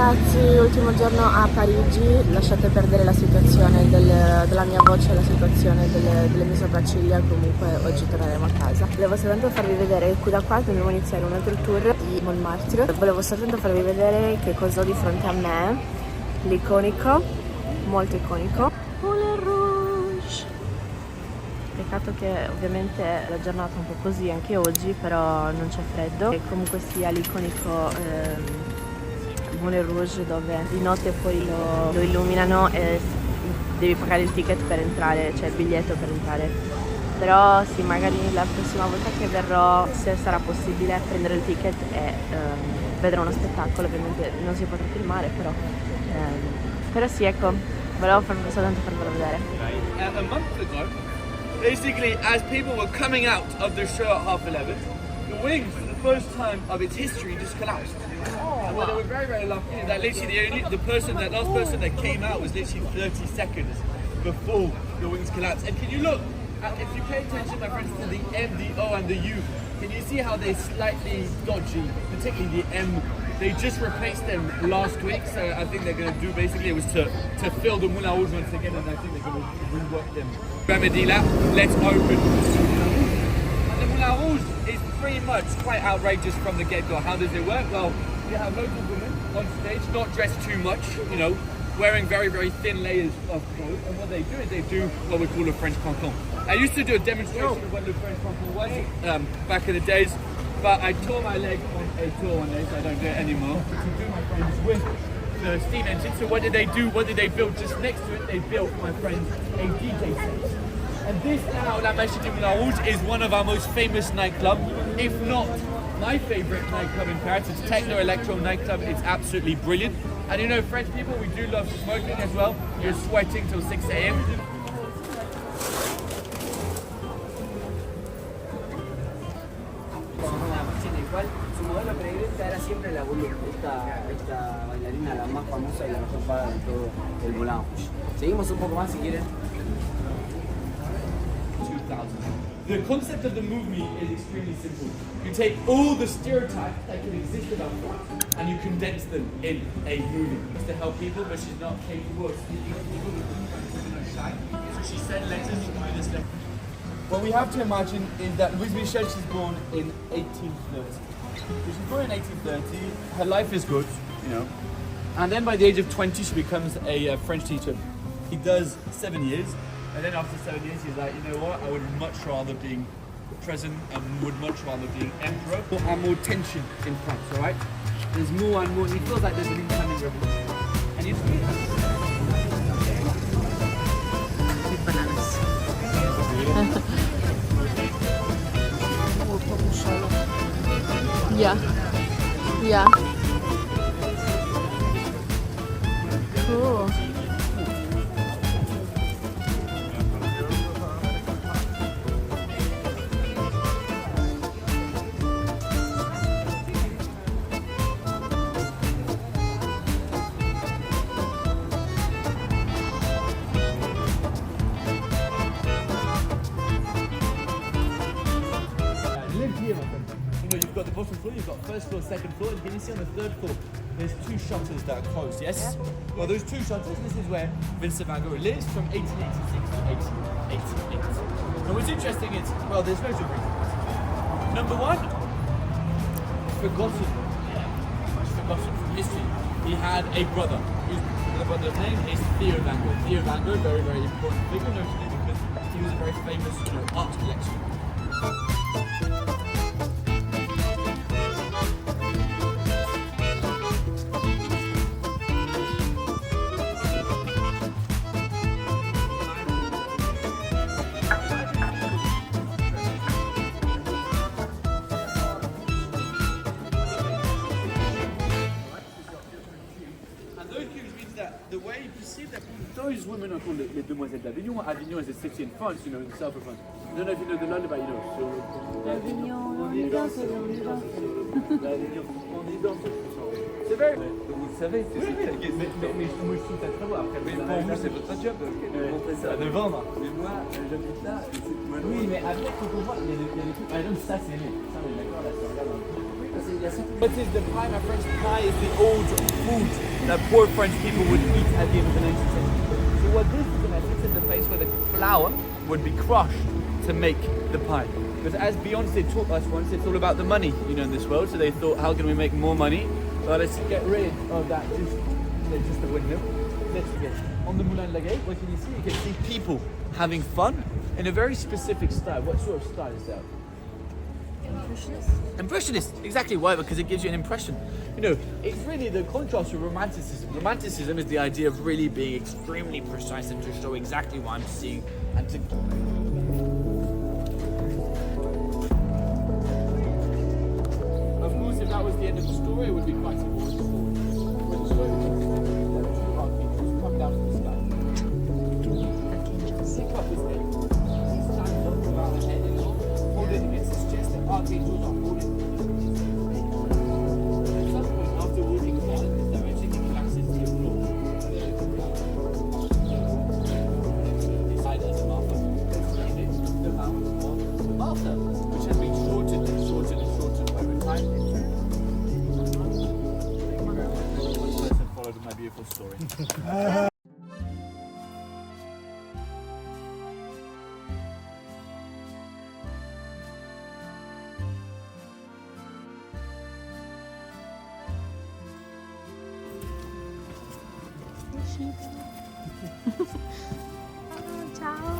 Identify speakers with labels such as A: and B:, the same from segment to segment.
A: ragazzi, ultimo giorno a Parigi, lasciate perdere la situazione della mia voce e la situazione delle mie sopracciglia, comunque oggi torneremo a casa. Volevo soltanto farvi vedere, qui da qua dobbiamo iniziare un altro tour di Montmartre, volevo soltanto farvi vedere che cosa ho di fronte a me, l'iconico, molto iconico, Moulin Rouge. Peccato che ovviamente la giornata è un po' così anche oggi, però non c'è freddo e comunque sia l'iconico Moulin Rouge dove di notte poi lo illuminano e devi pagare il ticket per entrare, cioè il biglietto per entrare. Però sì, magari la prossima volta che verrò, se sarà possibile, prendere il ticket e vedere uno spettacolo. Ovviamente non si potrà filmare, però sì, ecco, volevo soltanto farvelo vedere.
B: A month ago, basically as people were coming out of the show at 11:30, the wings for the first time of its history just collapsed. And well, they were very, very lucky that literally that last person that came out was literally 30 seconds before the wings collapsed. And can you look, if you pay attention, my friends, to the M, the O and the U, can you see how they're slightly dodgy, particularly the M? They just replaced them last week, so I think they're going to do basically it was to fill the Moulin Rouge once again, and I think they're going to rework them. Remedy lap, let's open. And the Moulin Rouge is pretty much quite outrageous from the get-go. How does it work? Well, you have local women on stage, not dressed too much, you know, wearing very, very thin layers of clothes, and what they do is they do what we call a French cancan. I used to do a demonstration of what the French cancan was back in the days, but I tore my leg on a tour one day, so I don't do it anymore. To do my friends with the steam engine. So what did they do? What did they build just next to it? They built, my friends, a DJ set. And this now, La Machine du Moulin Rouge, is one of our most famous nightclubs, if not my favorite nightclub in Paris. It's a techno electro nightclub. It's absolutely brilliant. And you know, French people, we do love smoking as well. You're sweating till 6 a.m.
C: Su modelo predilecta era siempre la Moulin, esta bailarina, la más famosa y la mejor paga de todo el Moulin Rouge. Seguimos un poco más si quieren.
B: 2000. The concept of the movie is extremely simple. You take all the stereotypes that can exist about France and you condense them in a movie. It's to help people, but she's not capable of speaking to people who are shy. So she sent letters through this letter. What we have to imagine is that Louise Michel, she's born in 1830. So she's born in 1830, her life is good, you know, and then by the age of 20 she becomes a French teacher. He does 7 years, and then after 7 years he's like, you know what, I would much rather being president and would much rather being emperor. And more tension in France, alright? There's more and more, he feels like there's an incoming revolution. And you see
A: Bananas. Yeah. Yeah. Cool.
B: You've got the bottom floor, you've got first floor, second floor, and can you see on the third floor there's two shutters that are closed, yes? Yeah. Well, those two shutters, this is where Vincent van Gogh lives from 1886 to 1888. And what's interesting is, well, there's loads of reasons. Number one, forgotten from history. He had a brother, the brother's name is Theo van Gogh. Theo van Gogh, very, very important figure, notably because he was a very famous art collector. The way you perceive that those women are called les demoiselles d'Avignon. Avignon is a city in France, you know, in the south of France. I don't know if you know the lullaby, you know. Avignon, on est dans ce C'est vrai. Vous le savez, c'est ça. Mais moi je trouve ça très beau. Après, pour vous, c'est votre job de vendre. Mais moi, j'habite là. Oui, mais après, quand on voit, il y a des trucs. Par exemple, ça, c'est laid. Ça, on est d'accord, là, si on regarde un peu. What is the pie? My French pie is the old food that poor French people would eat at the end of the 19th century. So what this is, in essence, is the place where the flour would be crushed to make the pie. Because as Beyonce taught us once, it's all about the money, you know, in this world. So they thought, how can we make more money? Well, let's get rid of that just the windmill. Let's get on the Moulin what can you see? You can see people having fun in a very specific style. What sort of style is that?
A: Impressionist.
B: Impressionist, exactly. Why? Because it gives you an impression. You know, it's really the contrast with romanticism. Romanticism is the idea of really being extremely precise and to show exactly what I'm seeing and to... Of course, if that was the end of the story, it would be quite a boring story. When the story becomes that two archangels come down from the sky. Pick up his head. He stands up without a head anymore, holding against his chest, and archangels are holding. At some point, after walking down in this direction, he collapses to the floor. Decide as a marker. Let's name it the mountain of the martyr, which has been shortened and shortened and shortened over time. Followed my beautiful story.
A: Ciao.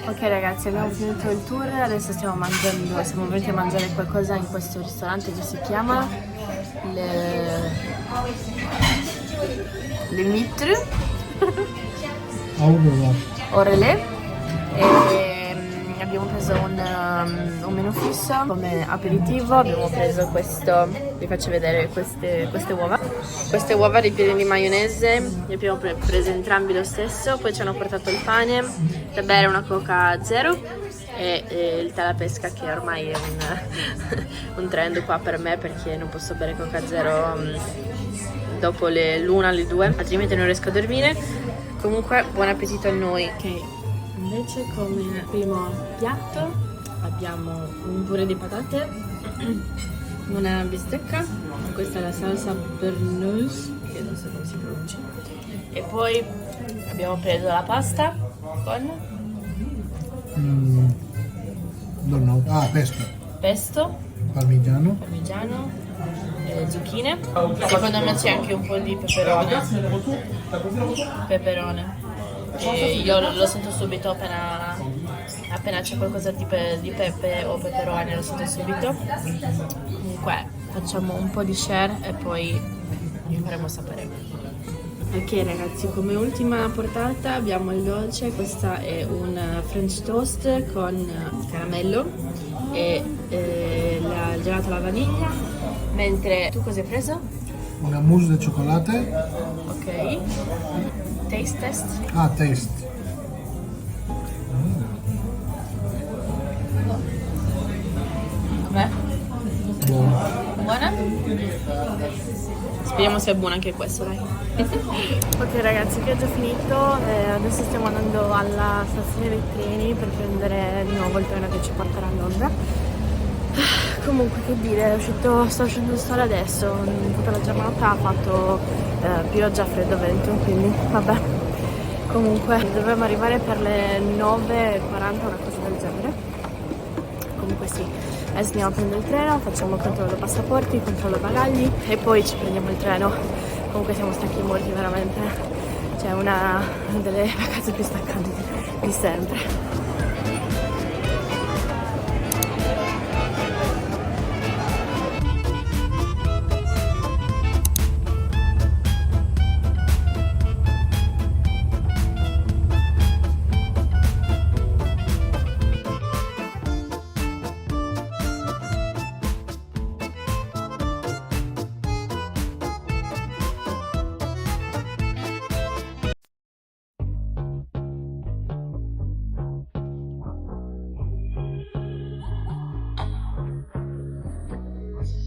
A: Ok ragazzi, abbiamo finito il tour, adesso siamo venuti a mangiare qualcosa in questo ristorante che si chiama Le Mitre Orele e abbiamo preso un menù fisso come aperitivo, abbiamo preso questo, vi faccio vedere queste uova ripiene di maionese, le abbiamo prese entrambi lo stesso, poi ci hanno portato il pane da bere, una coca zero e il tè alla pesca che ormai è un trend qua per me perché non posso bere coca zero dopo l'1 alle 2 altrimenti non riesco a dormire. Comunque buon appetito a noi. Ok, invece come primo piatto abbiamo un purè di patate, una bistecca, questa è la salsa berneuse che non so come si pronuncia, e poi abbiamo preso la pasta con pesto, parmigiano, zucchine, secondo me c'è anche un po' di peperone. E io lo sento subito appena c'è qualcosa di pepe o peperone, lo sento subito. Comunque facciamo un po' di share e poi vi faremo sapere. Ok ragazzi, come ultima portata abbiamo il dolce, questa è un French toast con caramello e la gelato alla vaniglia, mentre tu cosa hai preso?
D: Una mousse de chocolate.
A: Ok. Taste test?
D: Ah, taste.
A: Com'è?
D: Buona.
A: Buona? Speriamo sia buona anche questo, dai. Ok ragazzi, il viaggio è finito, adesso stiamo andando alla stazione dei treni per prendere di nuovo il treno che ci porterà a Londra. Comunque che dire, sto uscendo il sole adesso, tutta la giornata ha fatto pioggia, freddo, vento, quindi vabbè. Comunque dovremmo arrivare per le 9:40, una cosa del genere. Comunque sì, adesso andiamo a prendere il treno, facciamo il controllo passaporti, controllo bagagli e poi ci prendiamo il treno. Comunque siamo stanchi morti veramente, cioè una delle vacanze più stancanti di sempre.